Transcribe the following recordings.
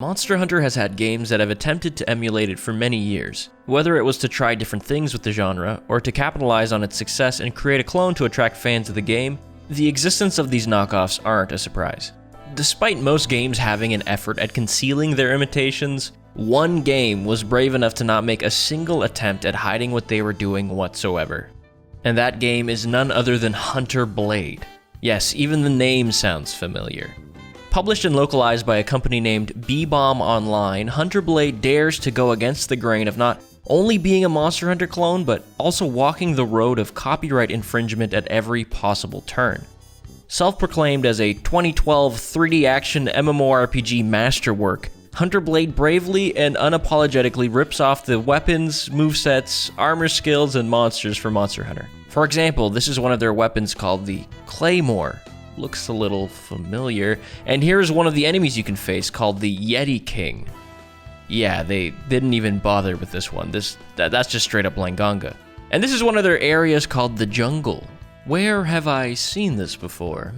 Monster Hunter has had games that have attempted to emulate it for many years, whether it was to try different things with the genre, or to capitalize on its success and create a clone to attract fans of the game. The existence of these knockoffs aren't a surprise. Despite most games having an effort at concealing their imitations, one game was brave enough to not make a single attempt at hiding what they were doing whatsoever. And that game is none other than Hunter Blade. Yes, even the name sounds familiar. Published and localized by a company named B-Bomb Online, Hunter Blade dares to go against the grain of not only being a Monster Hunter clone, but also walking the road of copyright infringement at every possible turn. Self-proclaimed as a 2012 3D action MMORPG masterwork, Hunter Blade bravely and unapologetically rips off the weapons, movesets, armor skills, and monsters from Monster Hunter. For example, this is one of their weapons called the Claymore. Looks a little familiar. And here's one of the enemies you can face called the Yeti King. Yeah, they didn't even bother with this one. That's just straight up Langanga. And this is one of their areas called the Jungle. Where have I seen this before?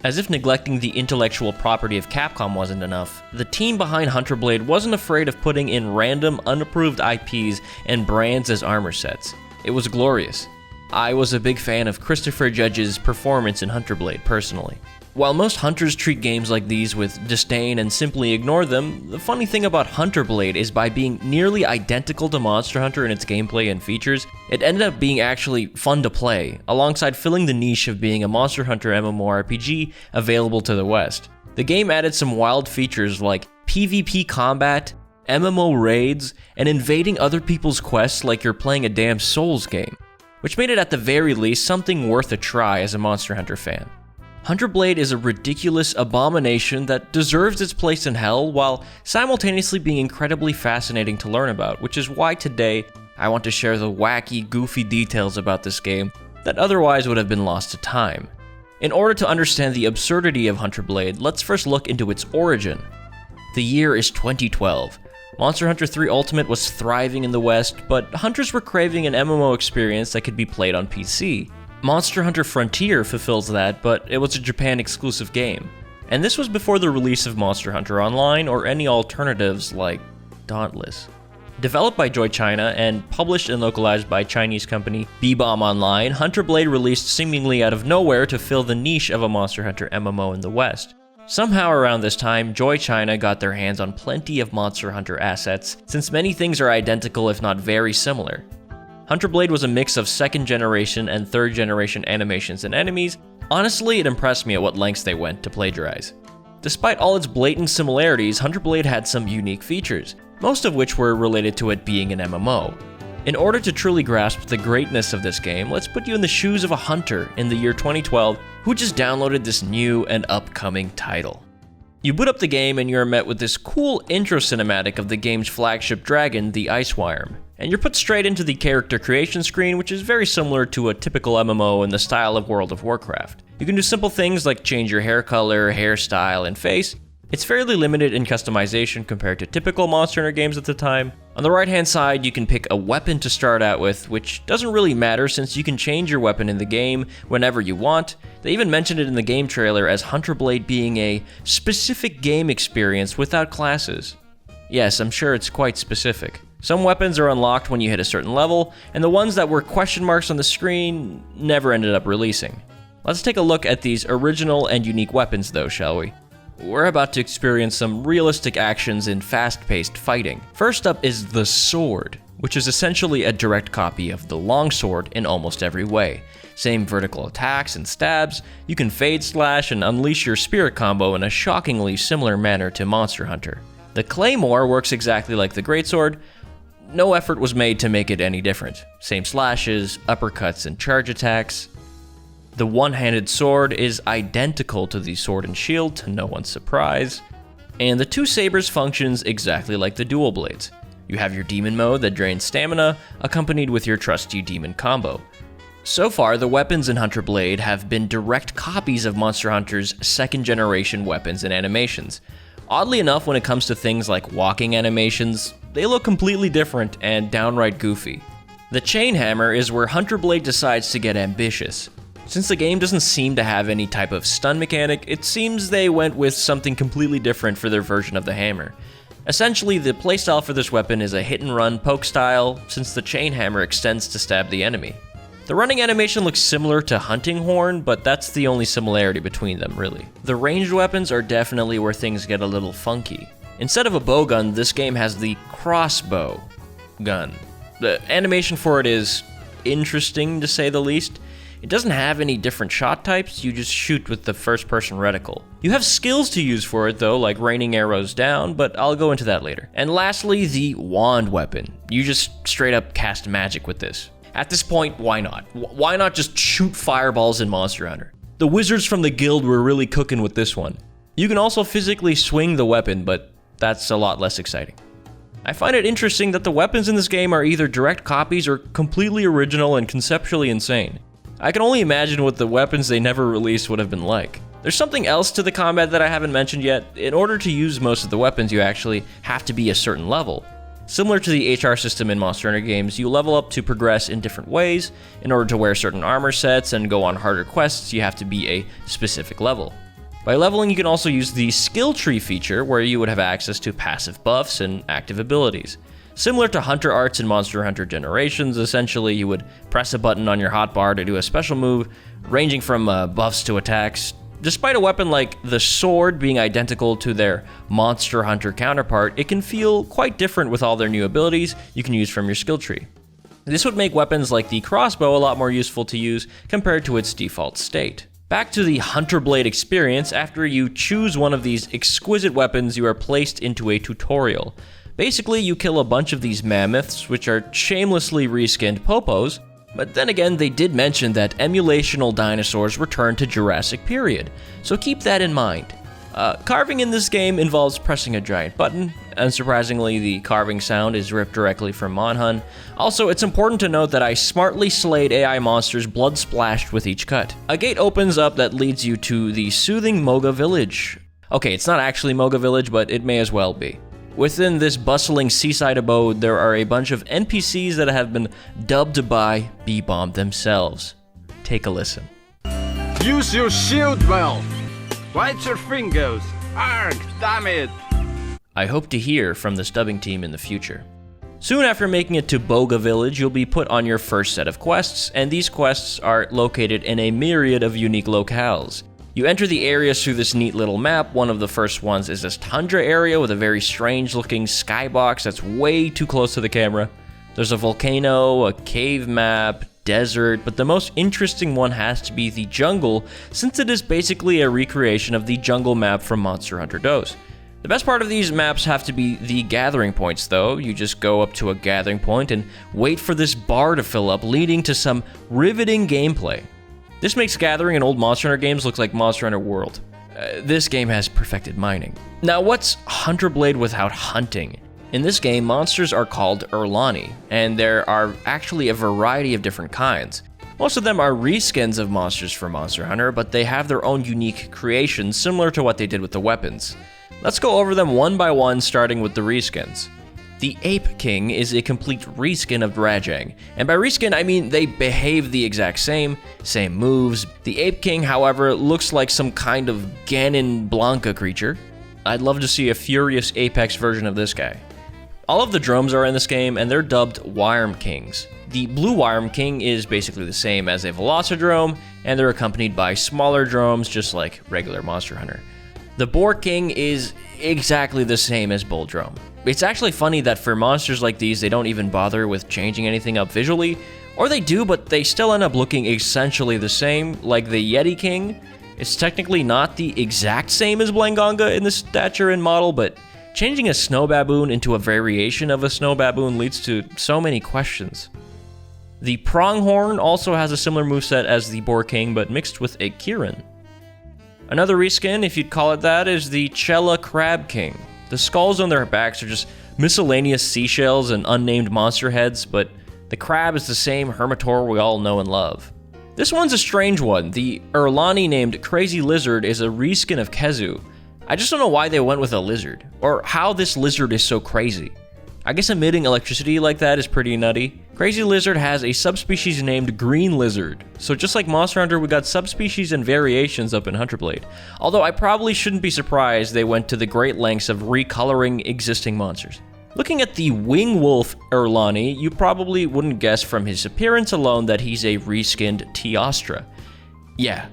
As if neglecting the intellectual property of Capcom wasn't enough, the team behind Hunter Blade wasn't afraid of putting in random, unapproved IPs and brands as armor sets. It was glorious. I was a big fan of Christopher Judge's performance in Hunter Blade, personally. While most hunters treat games like these with disdain and simply ignore them, the funny thing about Hunter Blade is by being nearly identical to Monster Hunter in its gameplay and features, it ended up being actually fun to play, alongside filling the niche of being a Monster Hunter MMORPG available to the West. The game added some wild features like PvP combat, MMO raids, and invading other people's quests like you're playing a damn Souls game, which made it at the very least something worth a try as a Monster Hunter fan. Hunter Blade is a ridiculous abomination that deserves its place in hell while simultaneously being incredibly fascinating to learn about, which is why today I want to share the wacky, goofy details about this game that otherwise would have been lost to time. In order to understand the absurdity of Hunter Blade, let's first look into its origin. The year is 2012. Monster Hunter 3 Ultimate was thriving in the West, but hunters were craving an MMO experience that could be played on PC. Monster Hunter Frontier fulfills that, but it was a Japan-exclusive game. And this was before the release of Monster Hunter Online or any alternatives like Dauntless. Developed by Joy China and published and localized by Chinese company B-Bomb Online, Hunter Blade released seemingly out of nowhere to fill the niche of a Monster Hunter MMO in the West. Somehow around this time, Joy China got their hands on plenty of Monster Hunter assets, since many things are identical if not very similar. Hunter Blade was a mix of 2nd generation and 3rd generation animations and enemies. Honestly, it impressed me at what lengths they went to plagiarize. Despite all its blatant similarities, Hunter Blade had some unique features, most of which were related to it being an MMO. In order to truly grasp the greatness of this game, let's put you in the shoes of a hunter in the year 2012 who just downloaded this new and upcoming title. You boot up the game and you're met with this cool intro cinematic of the game's flagship dragon, the Ice Worm, and you're put straight into the character creation screen, which is very similar to a typical MMO in the style of World of Warcraft. You can do simple things like change your hair color, hairstyle, and face. It's fairly limited in customization compared to typical Monster Hunter games at the time. On the right hand side, you can pick a weapon to start out with, which doesn't really matter since you can change your weapon in the game whenever you want. They even mentioned it in the game trailer as Hunter Blade being a specific game experience without classes. Yes, I'm sure it's quite specific. Some weapons are unlocked when you hit a certain level, and the ones that were question marks on the screen never ended up releasing. Let's take a look at these original and unique weapons though, shall we? We're about to experience some realistic actions in fast-paced fighting. First up is the sword, which is essentially a direct copy of the longsword in almost every way. Same vertical attacks and stabs, you can fade slash and unleash your spirit combo in a shockingly similar manner to Monster Hunter. The Claymore works exactly like the greatsword. No effort was made to make it any different. Same slashes, uppercuts, and charge attacks. The one-handed sword is identical to the sword and shield, to no one's surprise. And the two sabers functions exactly like the dual blades. You have your demon mode that drains stamina, accompanied with your trusty demon combo. So far, the weapons in Hunter Blade have been direct copies of Monster Hunter's 2nd generation weapons and animations. Oddly enough, when it comes to things like walking animations, they look completely different and downright goofy. The chain hammer is where Hunter Blade decides to get ambitious. Since the game doesn't seem to have any type of stun mechanic, it seems they went with something completely different for their version of the hammer. Essentially, the playstyle for this weapon is a hit-and-run poke style, since the chain hammer extends to stab the enemy. The running animation looks similar to Hunting Horn, but that's the only similarity between them, really. The ranged weapons are definitely where things get a little funky. Instead of a bow gun, this game has the crossbow gun. The animation for it is interesting, to say the least. It doesn't have any different shot types, you just shoot with the first-person reticle. You have skills to use for it though, like raining arrows down, but I'll go into that later. And lastly, the wand weapon. You just straight up cast magic with this. At this point, why not? Why not just shoot fireballs in Monster Hunter? The wizards from the guild were really cooking with this one. You can also physically swing the weapon, but that's a lot less exciting. I find it interesting that the weapons in this game are either direct copies or completely original and conceptually insane. I can only imagine what the weapons they never released would have been like. There's something else to the combat that I haven't mentioned yet. In order to use most of the weapons, you actually have to be a certain level. Similar to the HR system in Monster Hunter games, you level up to progress in different ways. In order to wear certain armor sets and go on harder quests, you have to be a specific level. By leveling, you can also use the skill tree feature, where you would have access to passive buffs and active abilities. Similar to Hunter Arts in Monster Hunter Generations, essentially you would press a button on your hotbar to do a special move, ranging from buffs to attacks. Despite a weapon like the sword being identical to their Monster Hunter counterpart, it can feel quite different with all their new abilities you can use from your skill tree. This would make weapons like the crossbow a lot more useful to use compared to its default state. Back to the Hunter Blade experience, after you choose one of these exquisite weapons, you are placed into a tutorial. Basically, you kill a bunch of these mammoths, which are shamelessly reskinned popos, but then again, they did mention that emulational dinosaurs return to Jurassic period, so keep that in mind. Carving in this game involves pressing a giant button. Unsurprisingly, the carving sound is ripped directly from Monhun. Also, it's important to note that I smartly slayed AI monsters blood splashed with each cut. A gate opens up that leads you to the soothing Moga village. Okay, it's not actually Moga village, but it may as well be. Within this bustling seaside abode, there are a bunch of NPCs that have been dubbed by B-Bomb themselves. Take a listen. Use your shield well! Why'd your fingers? Arg, damn it! I hope to hear from this dubbing team in the future. Soon after making it to Boga Village, you'll be put on your first set of quests, and these quests are located in a myriad of unique locales. You enter the areas through this neat little map. One of the first ones is this tundra area with a very strange looking skybox that's way too close to the camera. There's a volcano, a cave map, desert, but the most interesting one has to be the jungle, since it is basically a recreation of the jungle map from Monster Hunter DOS. The best part of these maps have to be the gathering points though. You just go up to a gathering point and wait for this bar to fill up, leading to some riveting gameplay. This makes gathering in old Monster Hunter games look like Monster Hunter World. This game has perfected mining. Now, what's Hunter Blade without hunting? In this game, monsters are called Erlani, and there are actually a variety of different kinds. Most of them are reskins of monsters for Monster Hunter, but they have their own unique creations similar to what they did with the weapons. Let's go over them one by one, starting with the reskins. The Ape King is a complete reskin of Drajang, and by reskin I mean they behave the exact same moves. The Ape King, however, looks like some kind of Ganon Blanca creature. I'd love to see a Furious Apex version of this guy. All of the drones are in this game, and they're dubbed Wyrm Kings. The Blue Wyrm King is basically the same as a Velocidrome, and they're accompanied by smaller drones just like regular Monster Hunter. The Boar King is exactly the same as Bulldrome. It's actually funny that for monsters like these, they don't even bother with changing anything up visually, or they do, but they still end up looking essentially the same, like the Yeti King. It's technically not the exact same as Blangonga in the stature and model, but changing a snow baboon into a variation of a snow baboon leads to so many questions. The Pronghorn also has a similar moveset as the Boar King, but mixed with a Kirin. Another reskin, if you'd call it that, is the Chella Crab King. The skulls on their backs are just miscellaneous seashells and unnamed monster heads, but the crab is the same Hermitor we all know and love. This one's a strange one. The Erlani named Crazy Lizard is a reskin of Kezu. I just don't know why they went with a lizard, or how this lizard is so crazy. I guess emitting electricity like that is pretty nutty. Crazy Lizard has a subspecies named Green Lizard, so just like Monster Hunter, we got subspecies and variations up in Hunter Blade. Although I probably shouldn't be surprised they went to the great lengths of recoloring existing monsters. Looking at the Wing Wolf Erlani, you probably wouldn't guess from his appearance alone that he's a reskinned Teostra. Yeah.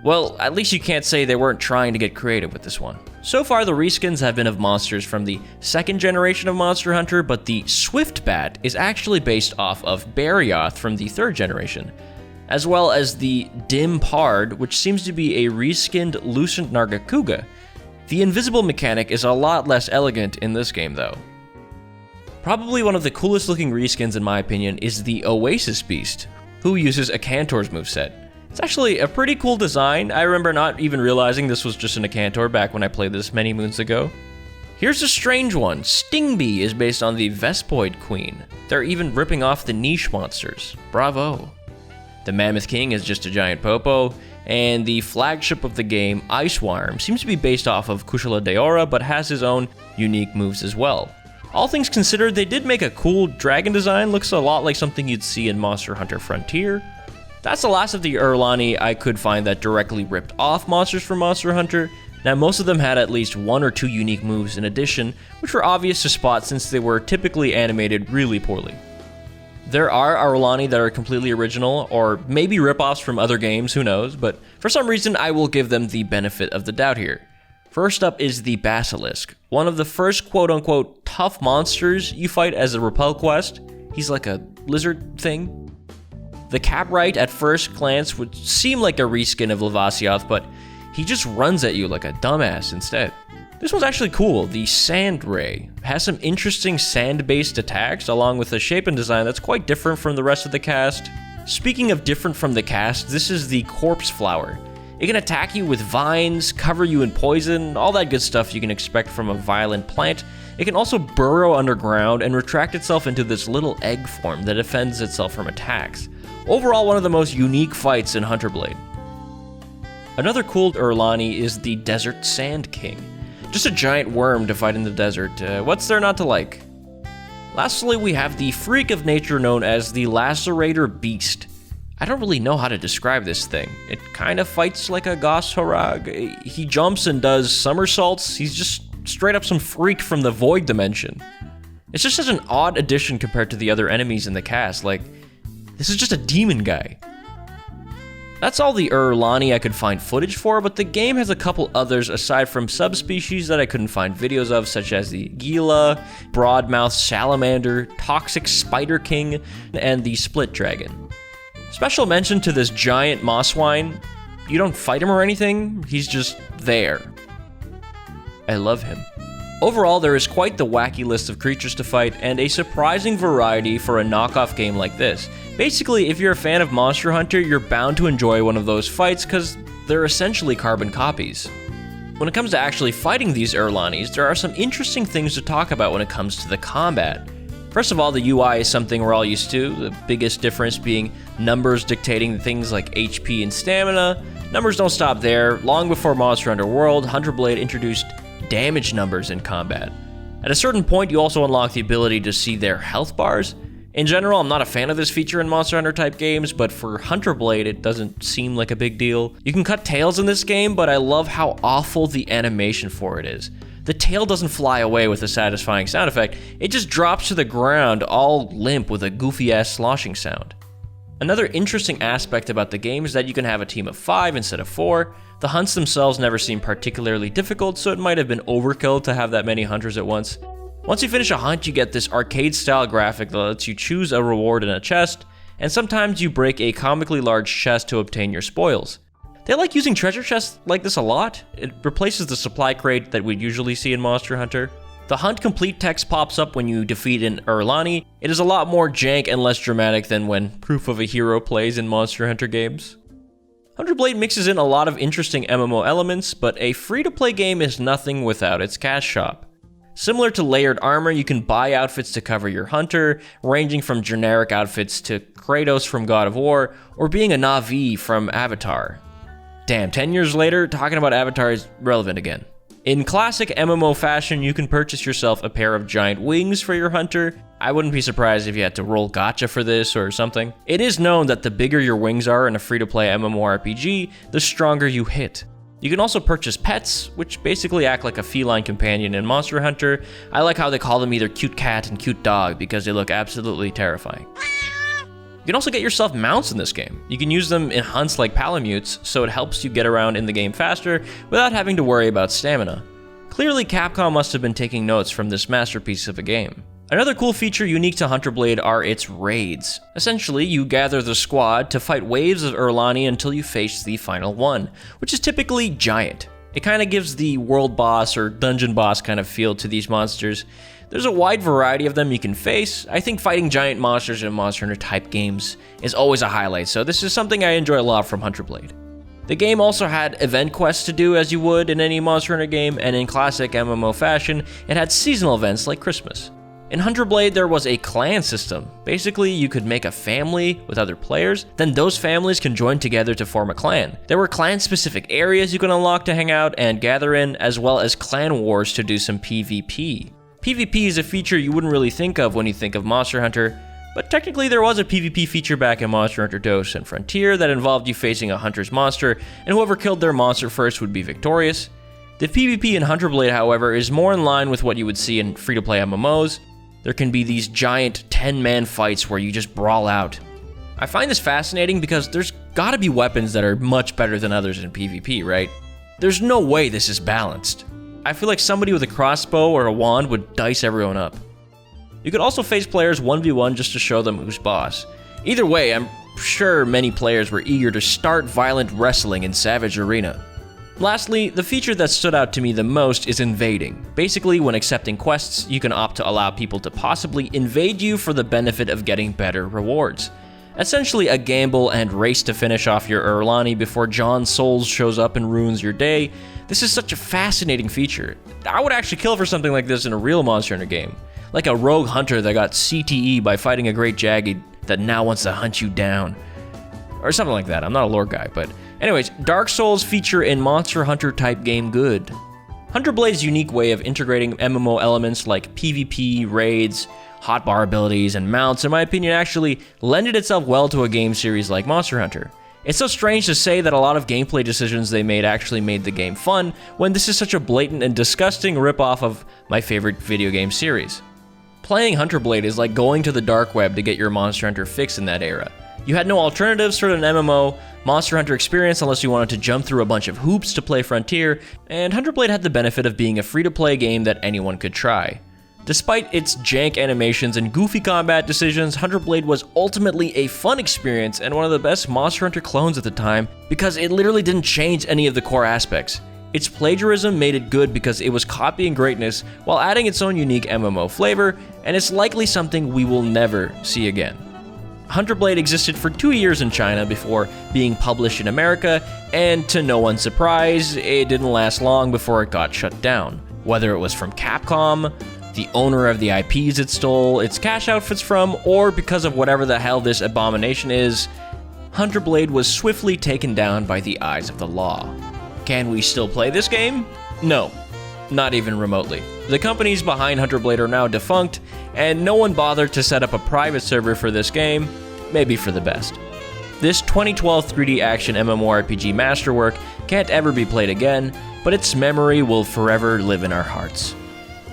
Well, at least you can't say they weren't trying to get creative with this one. So far, the reskins have been of monsters from the second generation of Monster Hunter, but the Swiftbat is actually based off of Barioth from the third generation, as well as the Dim Pard, which seems to be a reskinned Lucent Nargacuga. The invisible mechanic is a lot less elegant in this game, though. Probably one of the coolest looking reskins in my opinion is the Oasis Beast, who uses a Cantor's moveset. It's actually a pretty cool design. I remember not even realizing this was just an Acantor back when I played this many moons ago. Here's a strange one. Stingbee is based on the Vespoid Queen. They're even ripping off the niche monsters. Bravo. The Mammoth King is just a giant popo, and the flagship of the game, Iceworm, seems to be based off of Kushala Daora, but has his own unique moves as well. All things considered, they did make a cool dragon design. Looks a lot like something you'd see in Monster Hunter Frontier. That's the last of the Erlani I could find that directly ripped off monsters from Monster Hunter. Now, most of them had at least one or two unique moves in addition, which were obvious to spot since they were typically animated really poorly. There are Erlani that are completely original, or maybe ripoffs from other games, who knows, but for some reason I will give them the benefit of the doubt here. First up is the Basilisk, one of the first quote-unquote tough monsters you fight as a repel quest. He's like a lizard thing. The Caprite at first glance would seem like a reskin of Lavasioth, but he just runs at you like a dumbass instead. This one's actually cool. The Sand Ray has some interesting sand-based attacks, along with a shape and design that's quite different from the rest of the cast. Speaking of different from the cast, this is the Corpse Flower. It can attack you with vines, cover you in poison, all that good stuff you can expect from a violent plant. It can also burrow underground and retract itself into this little egg form that defends itself from attacks. Overall, one of the most unique fights in Hunter Blade. Another cool Erlani is the Desert Sand King. Just a giant worm to fight in the desert. What's there not to like? Lastly, we have the freak of nature known as the Lacerator Beast. I don't really know how to describe this thing. It kind of fights like a Gosharag. He jumps and does somersaults. He's just straight up some freak from the Void Dimension. It's just such an odd addition compared to the other enemies in the cast. Like, this is just a demon guy. That's all the Erlani I could find footage for, but the game has a couple others aside from subspecies that I couldn't find videos of, such as the Gila, Broadmouth Salamander, Toxic Spider King, and the Split Dragon. Special mention to this giant Mosswine. You don't fight him or anything, he's just there. I love him. Overall, there is quite the wacky list of creatures to fight, and a surprising variety for a knockoff game like this. Basically, if you're a fan of Monster Hunter, you're bound to enjoy one of those fights because they're essentially carbon copies. When it comes to actually fighting these Erlanis, there are some interesting things to talk about when it comes to the combat. First of all, the UI is something we're all used to, the biggest difference being numbers dictating things like HP and stamina. Numbers don't stop there. Long before Monster Hunter World, Hunter Blade introduced damage numbers in combat. At a certain point, you also unlock the ability to see their health bars. In general, I'm not a fan of this feature in Monster Hunter type games, but for Hunter Blade, it doesn't seem like a big deal. You can cut tails in this game, but I love how awful the animation for it is. The tail doesn't fly away with a satisfying sound effect, it just drops to the ground all limp with a goofy-ass sloshing sound. Another interesting aspect about the game is that you can have a team of 5 instead of 4. The hunts themselves never seem particularly difficult, so it might have been overkill to have that many hunters at once. Once you finish a hunt, you get this arcade-style graphic that lets you choose a reward in a chest, and sometimes you break a comically large chest to obtain your spoils. They like using treasure chests like this a lot. It replaces the supply crate that we'd usually see in Monster Hunter. The hunt complete text pops up when you defeat an Erlani. It is a lot more jank and less dramatic than when Proof of a Hero plays in Monster Hunter games. Hunter Blade mixes in a lot of interesting MMO elements, but a free-to-play game is nothing without its cash shop. Similar to layered armor, you can buy outfits to cover your hunter, ranging from generic outfits to Kratos from God of War, or being a Na'vi from Avatar. Damn, 10 years later, talking about Avatar is relevant again. In classic MMO fashion, you can purchase yourself a pair of giant wings for your hunter. I wouldn't be surprised if you had to roll gacha for this or something. It is known that the bigger your wings are in a free-to-play MMORPG, the stronger you hit. You can also purchase pets, which basically act like a feline companion in Monster Hunter. I like how they call them either cute cat and cute dog because they look absolutely terrifying. You can also get yourself mounts in this game. You can use them in hunts like palamutes, so it helps you get around in the game faster without having to worry about stamina. Clearly, Capcom must have been taking notes from this masterpiece of a game. Another cool feature unique to Hunter Blade are its raids. Essentially, you gather the squad to fight waves of Erlani until you face the final one, which is typically giant. It kind of gives the world boss or dungeon boss kind of feel to these monsters. There's a wide variety of them you can face. I think fighting giant monsters in Monster Hunter type games is always a highlight, so this is something I enjoy a lot from Hunter Blade. The game also had event quests to do as you would in any Monster Hunter game, and in classic MMO fashion, it had seasonal events like Christmas. In Hunter Blade, there was a clan system. Basically, you could make a family with other players, then those families can join together to form a clan. There were clan-specific areas you can unlock to hang out and gather in, as well as clan wars to do some PvP. PvP is a feature you wouldn't really think of when you think of Monster Hunter, but technically there was a PvP feature back in Monster Hunter DOS and Frontier that involved you facing a hunter's monster, and whoever killed their monster first would be victorious. The PvP in Hunter Blade, however, is more in line with what you would see in free-to-play MMOs. There can be these giant 10-man fights where you just brawl out. I find this fascinating because there's gotta be weapons that are much better than others in PvP, right? There's no way this is balanced. I feel like somebody with a crossbow or a wand would dice everyone up. You could also face players 1v1 just to show them who's boss. Either way, I'm sure many players were eager to start violent wrestling in Savage Arena. Lastly, the feature that stood out to me the most is invading. Basically, when accepting quests, you can opt to allow people to possibly invade you for the benefit of getting better rewards. Essentially a gamble and race to finish off your Erlani before John Souls shows up and ruins your day. This is such a fascinating feature. I would actually kill for something like this in a real Monster Hunter game. Like a rogue hunter that got CTE by fighting a great Jagged that now wants to hunt you down. Or something like that. I'm not a lore guy, but anyways, Dark Souls feature in Monster Hunter type game good. Hunter Blade's unique way of integrating MMO elements like PvP, raids, hotbar abilities, and mounts, in my opinion, actually lended itself well to a game series like Monster Hunter. It's so strange to say that a lot of gameplay decisions they made actually made the game fun, when this is such a blatant and disgusting ripoff of my favorite video game series. Playing Hunter Blade is like going to the dark web to get your Monster Hunter fix in that era. You had no alternatives for an MMO, Monster Hunter experience unless you wanted to jump through a bunch of hoops to play Frontier, and Hunter Blade had the benefit of being a free-to-play game that anyone could try. Despite its jank animations and goofy combat decisions, Hunter Blade was ultimately a fun experience and one of the best Monster Hunter clones at the time because it literally didn't change any of the core aspects. Its plagiarism made it good because it was copying greatness while adding its own unique MMO flavor, and it's likely something we will never see again. Hunter Blade existed for 2 years in China before being published in America, and to no one's surprise, it didn't last long before it got shut down. Whether it was from Capcom, the owner of the IPs it stole its cash outfits from, or because of whatever the hell this abomination is, Hunter Blade was swiftly taken down by the eyes of the law. Can we still play this game? No, not even remotely. The companies behind Hunter Blade are now defunct, and no one bothered to set up a private server for this game, maybe for the best. This 2012 3D action MMORPG masterwork can't ever be played again, but its memory will forever live in our hearts.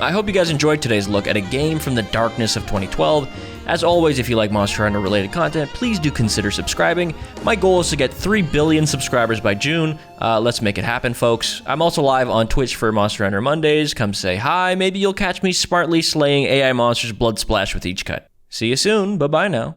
I hope you guys enjoyed today's look at a game from the darkness of 2012. As always, if you like Monster Hunter related content, please do consider subscribing. My goal is to get 3 billion subscribers by June. Let's make it happen, folks. I'm also live on Twitch for Monster Hunter Mondays. Come say hi. Maybe you'll catch me smartly slaying AI monsters blood splash with each cut. See you soon. Bye-bye now.